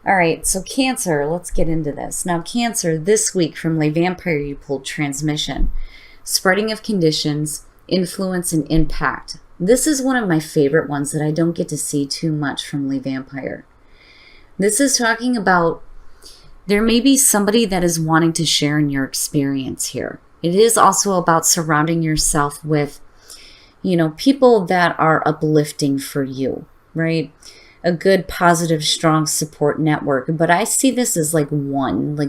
All right, so Cancer, let's get into this. Now, Cancer, this week from Le Vampire, you pulled transmission, spreading of conditions, influence, and impact. This is one of my favorite ones that I don't get to see too much from Le Vampire. This is talking about there may be somebody that is wanting to share in your experience here. It is also about surrounding yourself with, people that are uplifting for you, right? A good, positive, strong support network. But I see this as like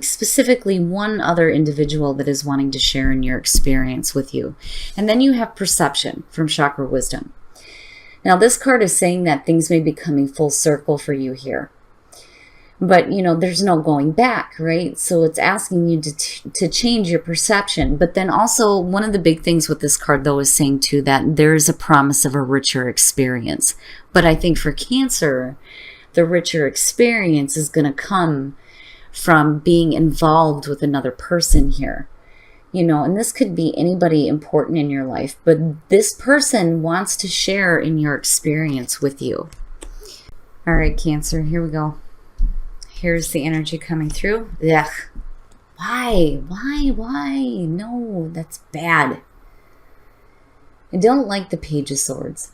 specifically one other individual that is wanting to share in your experience with you. And then you have perception from Chakra Wisdom. Now, this card is saying that things may be coming full circle for you here. But, there's no going back, right? So it's asking you to change your perception. But then also one of the big things with this card, though, is saying, too, that there is a promise of a richer experience. But I think for Cancer, the richer experience is going to come from being involved with another person here. And this could be anybody important in your life. But this person wants to share in your experience with you. All right, Cancer, here we go. Here's the energy coming through. Ugh. Why? No, that's bad. I don't like the Page of Swords.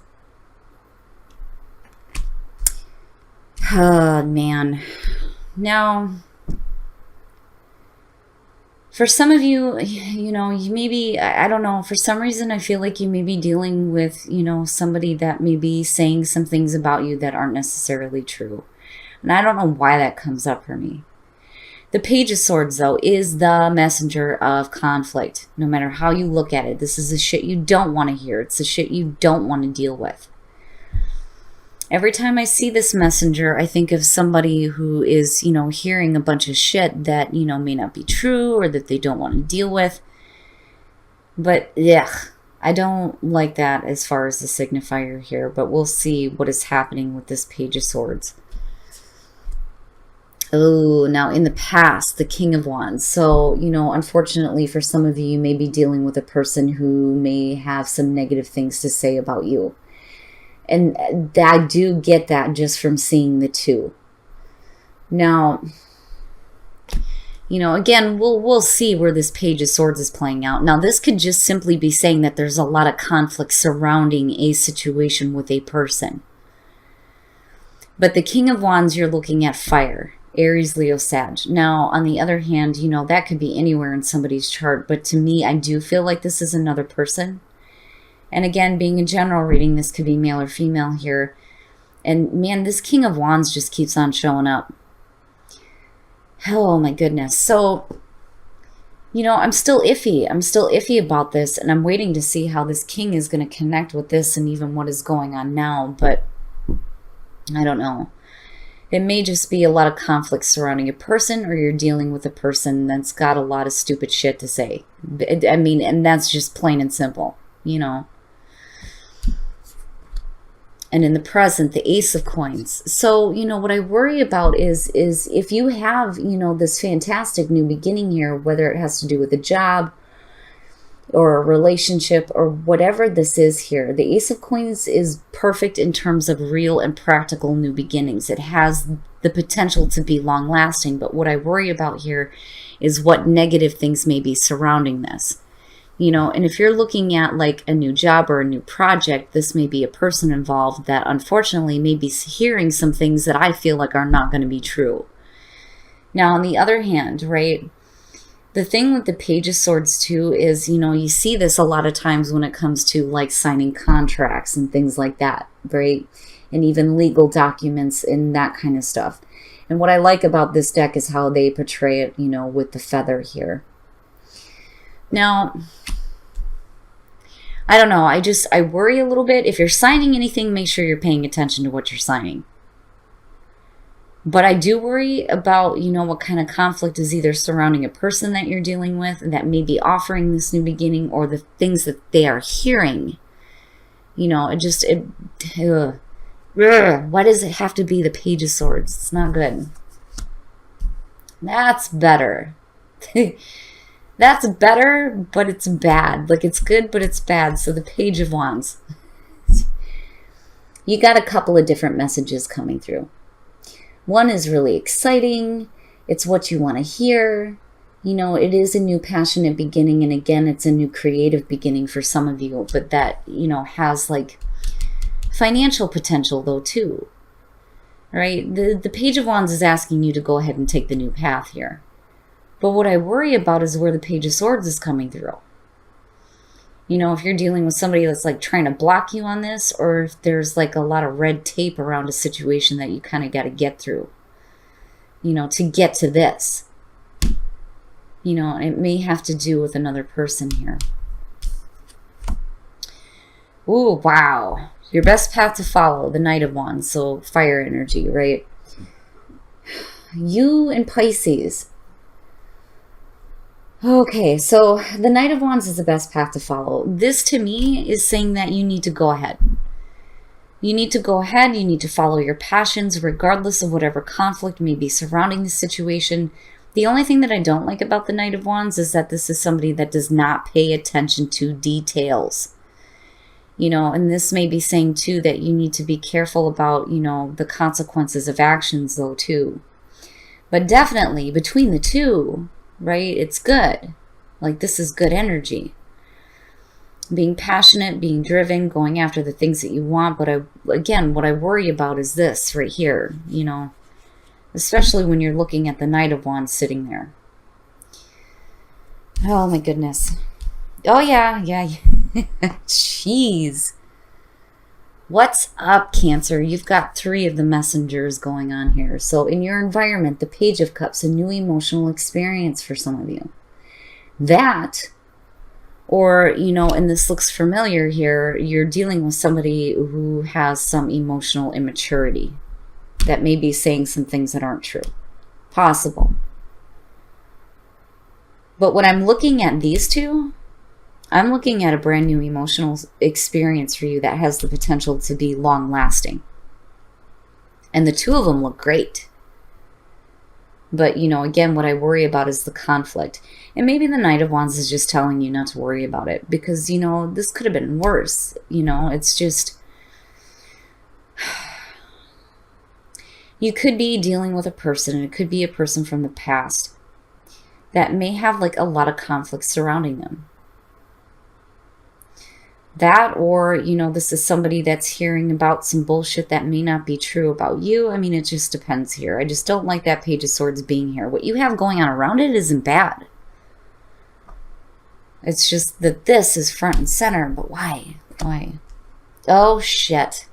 Oh, man. Now, for some of you, you may be, I don't know, for some reason I feel like you may be dealing with, somebody that may be saying some things about you that aren't necessarily true. And I don't know why that comes up for me. The Page of Swords, though, is the messenger of conflict. No matter how you look at it, this is the shit you don't want to hear. It's the shit you don't want to deal with. Every time I see this messenger, I think of somebody who is, hearing a bunch of shit that, may not be true or that they don't want to deal with. But, yeah, I don't like that as far as the signifier here. But we'll see what is happening with this Page of Swords. Oh, now in the past, the King of Wands. So, unfortunately for some of you, you may be dealing with a person who may have some negative things to say about you. And I do get that just from seeing the two. Now, again, we'll see where this Page of Swords is playing out. Now, this could just simply be saying that there's a lot of conflict surrounding a situation with a person. But the King of Wands, you're looking at fire. Aries, Leo, Sag. Now, on the other hand, that could be anywhere in somebody's chart. But to me, I do feel like this is another person. And again, being a general reading, this could be male or female here. And man, this King of Wands just keeps on showing up. Oh my goodness. So, I'm still iffy. I'm still iffy about this. And I'm waiting to see how this King is going to connect with this and even what is going on now. But I don't know. It may just be a lot of conflict surrounding a person, or you're dealing with a person that's got a lot of stupid shit to say. I mean, and that's just plain and simple, And in the present, the Ace of Coins. So, what I worry about is if you have, this fantastic new beginning here, whether it has to do with a job or a relationship or whatever this is here, the Ace of Coins is perfect in terms of real and practical new beginnings. It has the potential to be long lasting, but what I worry about here is what negative things may be surrounding this. And if you're looking at like a new job or a new project, this may be a person involved that unfortunately may be hearing some things that I feel like are not going to be true. Now, on the other hand, right, the thing with the Page of Swords, too, is, you see this a lot of times when it comes to, like, signing contracts and things like that, right? And even legal documents and that kind of stuff. And what I like about this deck is how they portray it, with the feather here. Now, I don't know. I worry a little bit. If you're signing anything, make sure you're paying attention to what you're signing. But I do worry about, what kind of conflict is either surrounding a person that you're dealing with that may be offering this new beginning, or the things that they are hearing. Why does it have to be the Page of Swords? It's not good. That's better. That's better, but it's bad. Like, it's good, but it's bad. So the Page of Wands. You got a couple of different messages coming through. One is really exciting. It's what you want to hear. You know, it is a new passionate beginning. And again, it's a new creative beginning for some of you. But that, you know, has like financial potential though too. Right? The Page of Wands is asking you to go ahead and take the new path here. But what I worry about is where the Page of Swords is coming through. You know, if you're dealing with somebody that's like trying to block you on this, or if there's like a lot of red tape around a situation that you kind of got to get through, you know, to get to this. You know, it may have to do with another person here. Ooh, wow. Your best path to follow, the Knight of Wands, so fire energy, right? You and Pisces. Okay, so the Knight of Wands is the best path to follow. This to me is saying that you need to go ahead. You need to go ahead. You need to follow your passions regardless of whatever conflict may be surrounding the situation. The only thing that I don't like about the Knight of Wands is that this is somebody that does not pay attention to details. You know, and this may be saying too that you need to be careful about, you know, the consequences of actions though too. But definitely between the two, right, it's good. Like this is good energy. Being passionate, being driven, going after the things that you want. But again, what I worry about is this right here, you know, especially when you're looking at the Knight of Wands sitting there. Oh my goodness. Oh yeah. Jeez. What's up, Cancer? You've got 3 of the messengers going on here. So in your environment, the Page of Cups, a new emotional experience for some of you. That, or, you know, and this looks familiar here, you're dealing with somebody who has some emotional immaturity that may be saying some things that aren't true. Possible. But when I'm looking at these two, I'm looking at a brand new emotional experience for you that has the potential to be long lasting. And the 2 of them look great. But, you know, again, what I worry about is the conflict. And maybe the Knight of Wands is just telling you not to worry about it. Because, you know, this could have been worse. You know, it's just... You could be dealing with a person, and it could be a person from the past that may have, like, a lot of conflict surrounding them. That, or, you know, this is somebody that's hearing about some bullshit that may not be true about you. I mean, it just depends here. I just don't like that Page of Swords being here. What you have going on around it isn't bad. It's just that this is front and center. But why? Why? Oh, shit.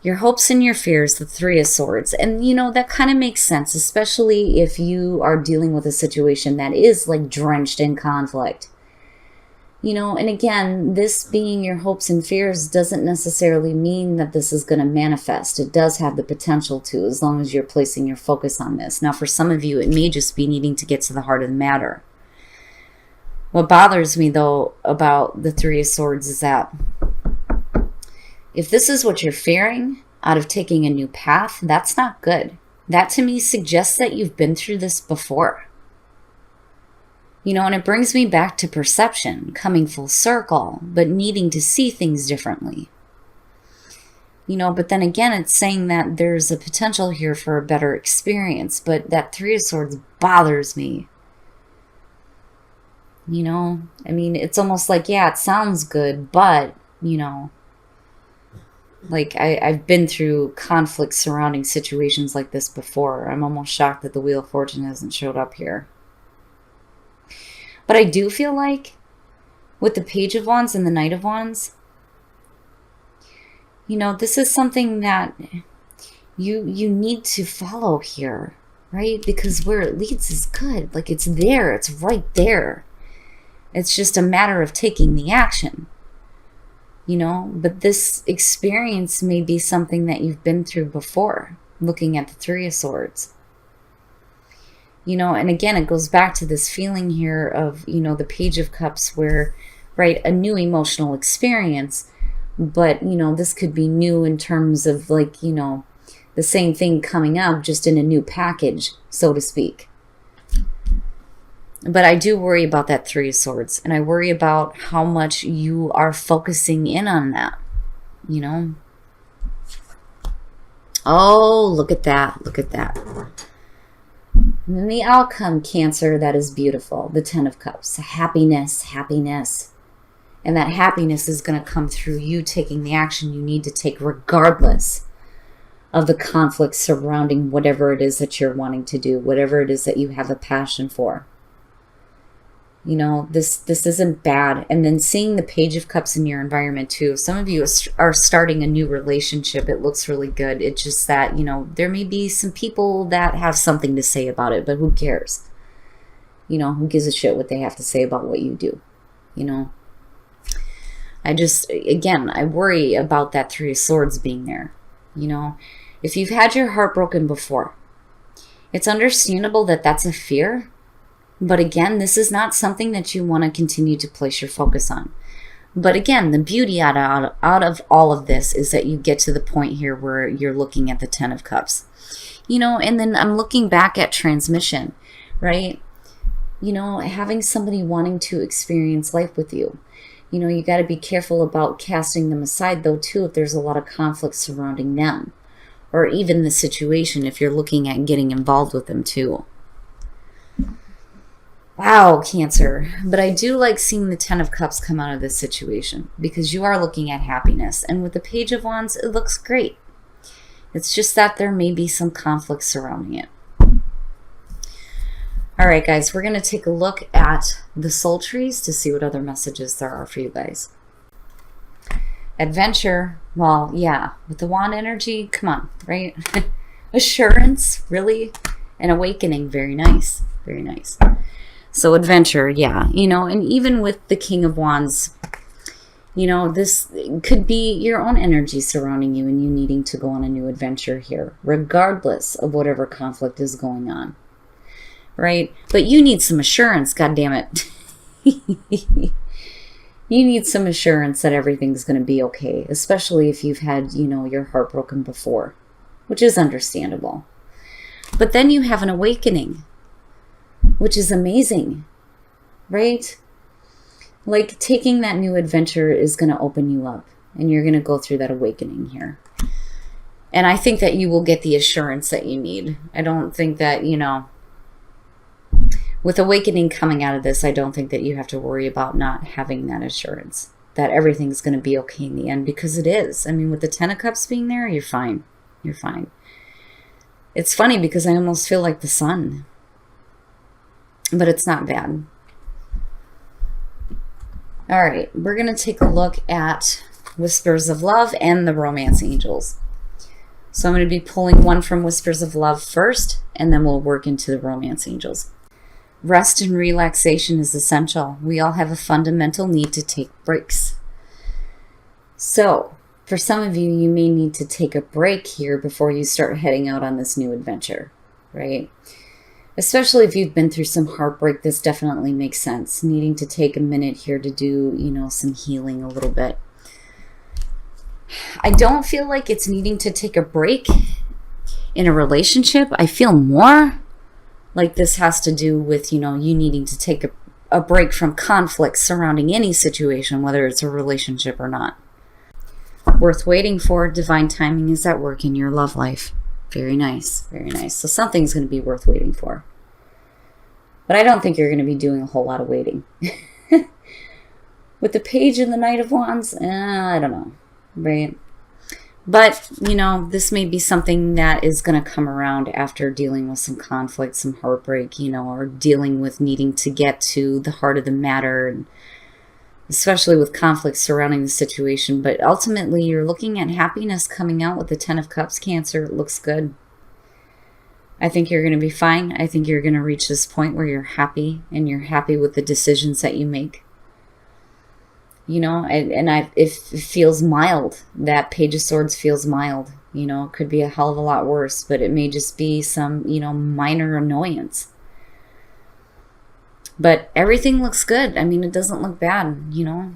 Your hopes and your fears, the 3 of Swords. And, you know, that kind of makes sense, especially if you are dealing with a situation that is, like, drenched in conflict. You know, and again, this being your hopes and fears doesn't necessarily mean that this is going to manifest. It does have the potential to, as long as you're placing your focus on this. Now, for some of you, it may just be needing to get to the heart of the matter. What bothers me, though, about the 3 of Swords is that if this is what you're fearing out of taking a new path, that's not good. That, to me, suggests that you've been through this before. You know, and it brings me back to perception, coming full circle, but needing to see things differently. You know, but then again, it's saying that there's a potential here for a better experience, but that 3 of Swords bothers me. You know, I mean, it's almost like, yeah, it sounds good, but, you know, like I've been through conflict surrounding situations like this before. I'm almost shocked that the Wheel of Fortune hasn't showed up here. But I do feel like with the Page of Wands and the Knight of Wands, you know, this is something that you need to follow here, right? Because where it leads is good. Like, it's there. It's right there. It's just a matter of taking the action, you know? But this experience may be something that you've been through before, looking at the 3 of Swords. You know, and again, it goes back to this feeling here of, you know, the Page of Cups where, right, a new emotional experience, but, you know, this could be new in terms of, like, you know, the same thing coming up just in a new package, so to speak. But I do worry about that 3 of Swords, and I worry about how much you are focusing in on that, you know. Oh, look at that. Look at that. And then the outcome, Cancer, that is beautiful. The Ten of Cups. Happiness, happiness. And that happiness is going to come through you taking the action you need to take regardless of the conflict surrounding whatever it is that you're wanting to do, whatever it is that you have a passion for. You know, this isn't bad. And then seeing the Page of Cups in your environment too. Some of you are starting a new relationship. It looks really good. It's just that, you know, there may be some people that have something to say about it, but who cares? You know, who gives a shit what they have to say about what you do? You know, I worry about that Three of Swords being there. You know, if you've had your heart broken before, it's understandable that that's a fear. But again, this is not something that you want to continue to place your focus on. But again, the beauty out of all of this is that you get to the point here where you're looking at the Ten of Cups. You know, and then I'm looking back at transmission, right? You know, having somebody wanting to experience life with you. You know, you got to be careful about casting them aside, though, too, if there's a lot of conflict surrounding them. Or even the situation, if you're looking at getting involved with them, too. Wow, Cancer. But I do like seeing the Ten of Cups come out of this situation because you are looking at happiness. And with the Page of Wands, it looks great. It's just that there may be some conflict surrounding it. All right, guys, we're going to take a look at the soul trees to see what other messages there are for you guys. Adventure, well, yeah, with the wand energy, come on, right? Assurance, really? And awakening, very nice, very nice. So adventure, yeah, you know, and even with the King of Wands, you know, this could be your own energy surrounding you and you needing to go on a new adventure here, regardless of whatever conflict is going on, right? But you need some assurance, goddammit. You need some assurance that everything's going to be okay, especially if you've had, you know, your heart broken before, which is understandable. But then you have an awakening, which is amazing, right? Like taking that new adventure is going to open you up and you're going to go through that awakening here. And I think that you will get the assurance that you need. I don't think that, you know, with awakening coming out of this, I don't think that you have to worry about not having that assurance that everything's going to be okay in the end, because it is. I mean, with the Ten of Cups being there, you're fine. You're fine. It's funny because I almost feel like the sun. But it's not bad. All right, we're going to take a look at Whispers of Love and the Romance Angels. So I'm going to be pulling one from Whispers of Love first, and then we'll work into the Romance Angels. Rest and relaxation is essential. We all have a fundamental need to take breaks. So, for some of you, you may need to take a break here before you start heading out on this new adventure, right? Especially if you've been through some heartbreak, this definitely makes sense. Needing to take a minute here to do, you know, some healing a little bit. I don't feel like it's needing to take a break in a relationship. I feel more like this has to do with, you know, you needing to take a break from conflict surrounding any situation, whether it's a relationship or not. Worth waiting for. Divine timing is at work in your love life. Very nice. Very nice. So something's going to be worth waiting for. But I don't think you're going to be doing a whole lot of waiting. With the Page and the Knight of Wands, I don't know. Right? But, you know, this may be something that is going to come around after dealing with some conflict, some heartbreak, you know, or dealing with needing to get to the heart of the matter, and especially with conflict surrounding the situation. But ultimately, you're looking at happiness coming out with the Ten of Cups, Cancer. It looks good. I think you're going to be fine. I think you're going to reach this point where you're happy, and you're happy with the decisions that you make. You know, it feels mild. That Page of Swords feels mild. You know, it could be a hell of a lot worse, but it may just be some, you know, minor annoyance. But everything looks good. I mean, it doesn't look bad, you know.